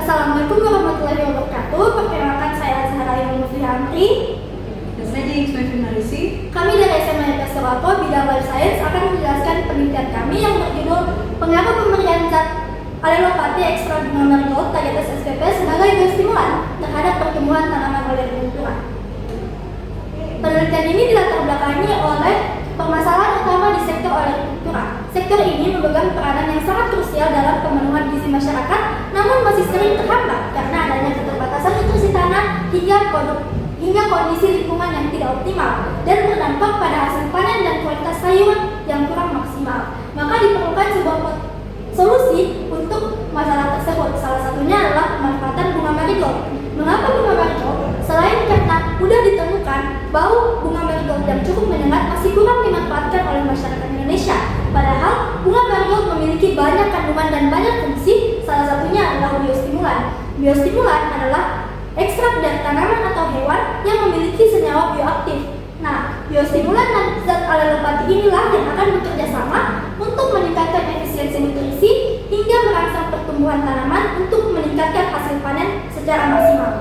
Assalamualaikum warahmatullahi wabarakatuh. Perkenalkan saya Azhara Ilmu Fihamri. Dan saya James Marisi. Kami dari SMA IPS Surato bidang Life Science akan menjelaskan penelitian kami yang berjudul Pengaruh pemberian zat alelopati ekstra bunga marigold Tagetes spp sebagai biostimulan terhadap pertumbuhan tanaman olericultura. Penelitian ini dilatar belakangi oleh permasalahan utama di sektor olericultura. Sektor ini memegang peranan yang sangat krusial dalam pemenuhan gizi masyarakat, namun masih sering terhambat karena adanya keterbatasan nutrisi tanah hingga kondisi lingkungan yang tidak optimal dan berdampak pada hasil panen dan kualitas sayuran yang kurang maksimal. Maka diperlukan sebuah solusi untuk masalah tersebut. Salah satunya adalah pemanfaatan bunga marigold. Mengapa bunga marigold? Selain karena mudah ditemukan, bau bunga marigold yang cukup menyengat masih kurang dimanfaatkan oleh masyarakat Indonesia. Padahal bunga marigold memiliki banyak kandungan dan banyak fungsi, salah satunya adalah biostimulan. Biostimulan adalah ekstrak dari tanaman atau hewan yang memiliki senyawa bioaktif. Nah, biostimulan dan zat alelopati inilah yang akan bekerja sama untuk meningkatkan efisiensi nutrisi hingga merangsang pertumbuhan tanaman untuk meningkatkan hasil panen secara maksimal.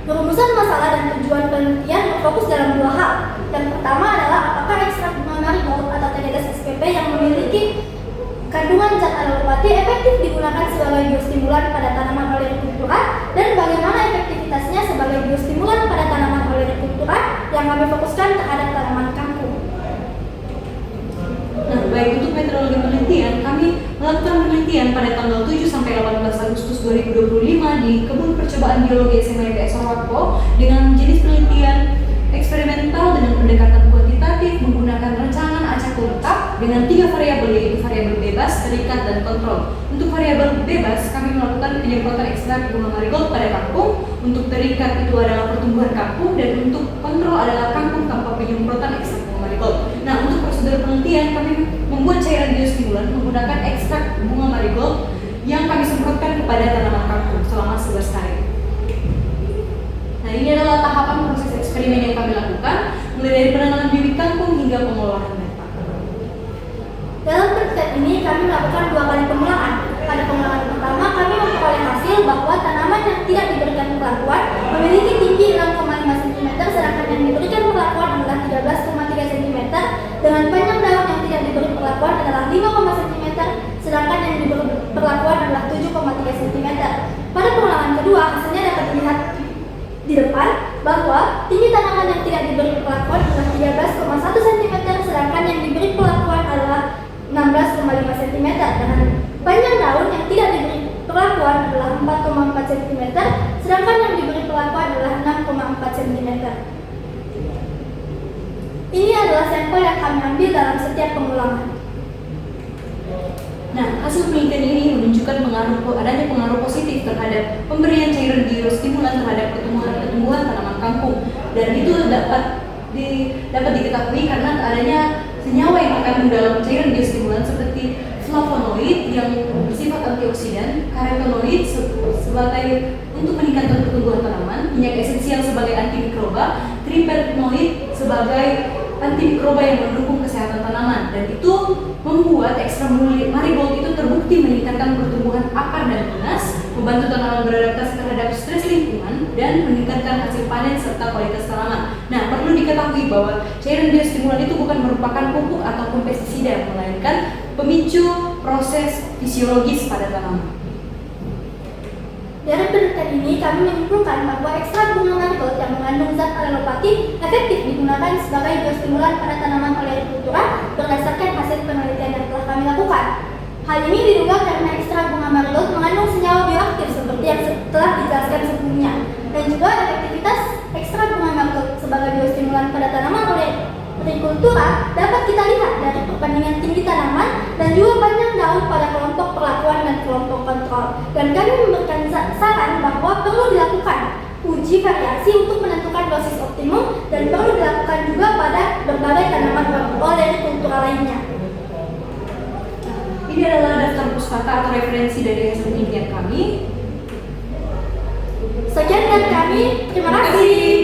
Perumusan masalah dan tujuan penelitian berfokus dalam dua hal. Yang pertama adalah apakah ekstrak bunga marigold atau Tagetes spp yang memiliki kandungan zat alelopati efektif digunakan sebagai biostimulan pada tanaman olericultura dan bagaimana efektivitasnya sebagai biostimulan pada tanaman olericultura yang kami fokuskan terhadap tanaman kangkung. Nah, baik untuk metodologi penelitian, kami melakukan penelitian pada tanggal 7 sampai 18 Agustus 2025 di Kebun Percobaan Biologi SMA IPS Surato dengan jenis penelitian eksperimental dengan pendekatan kuantitatif menggunakan rancangan acak lengkap dengan 3 variabel, yaitu variabel bebas, terikat, dan kontrol. Untuk variabel bebas, kami melakukan penyemprotan ekstrak bunga marigold pada kangkung. Untuk terikat itu adalah pertumbuhan kangkung, dan untuk kontrol adalah kangkung tanpa penyemprotan ekstrak bunga marigold. Nah, untuk prosedur penelitian, kami membuat cairan biostimulan menggunakan ekstrak bunga marigold yang kami semprotkan kepada tanaman kangkung selama 11 hari. Nah, ini adalah tahapan proses eksperimen yang kami lakukan, mulai dari penanaman bibit kangkung hingga pengolahan data. Dalam penelitian ini kami melakukan 2 kali pengulangan. Pada pengulangan pertama kami memperoleh hasil bahwa tanaman yang tidak diberikan perlakuan memiliki tinggi 6,5 cm, sedangkan yang diberikan perlakuan adalah 13,3 cm, dengan panjang daun yang tidak diberi perlakuan adalah 5 cm, sedangkan yang diberi perlakuan adalah 7,3 cm. Pada pengulangan kedua hasilnya dapat dilihat di depan bahwa tinggi tanaman yang tidak diberi perlakuan adalah 13,1 cm, sedangkan yang diberi perlakuan adalah 16,5 cm, dengan panjang daun yang tidak diberi perlakuan adalah 4,4 cm, sedangkan yang diberi perlakuan adalah 6,4 cm. Ini adalah sampel yang kami ambil dalam setiap pengulangan. Nah, hasil penelitian ini menunjukkan adanya pengaruh positif terhadap pemberian cairan biostimulan terhadap pertumbuhan tanaman kangkung, dan itu dapat diketahui karena adanya senyawa yang terkandung dalam cairan biostimulan seperti flavonoid yang bersifat antioksidan, karotenoid sebagai untuk meningkatkan pertumbuhan tanaman, minyak esensial sebagai antimikroba, tripenoid sebagai antimikroba yang mendukung kesehatan tanaman, dan itu membuat ekstrak marigold itu terbukti meningkatkan pertumbuhan akar dan tunas, membantu tanaman beradaptasi terhadap stres lingkungan, dan meningkatkan hasil panen serta kualitas tanaman. Nah, perlu diketahui bahwa cairan biostimulan itu bukan merupakan pupuk ataupun pestisida, melainkan pemicu proses fisiologis pada tanaman. Dari penelitian ini, kami menyimpulkan bahwa ekstrak bunga marigold yang mengandung zat alelopati efektif digunakan sebagai biostimulan pada tanaman olericultura berdasarkan hasil penelitian yang telah kami lakukan. Hal ini diduga karena ekstrak bunga marigold mengandung senyawa bioaktif seperti yang telah dijelaskan sebelumnya, dan juga efektivitas ekstrak bunga marigold sebagai biostimulan pada tanaman olericultura dapat kita lihat dari perbandingan tinggi tanaman dan juga panjang daun pada kelompok perlakuan dan kelompok kontrol. Dan kami memberikan saran bahwa perlu dilakukan uji variasi untuk menentukan dosis optimum dan perlu dilakukan juga pada berbagai tanaman olericultura lainnya. Ini adalah daftar pustaka atau referensi dari hasil penelitian kami. Sekian dari kami, terima kasih.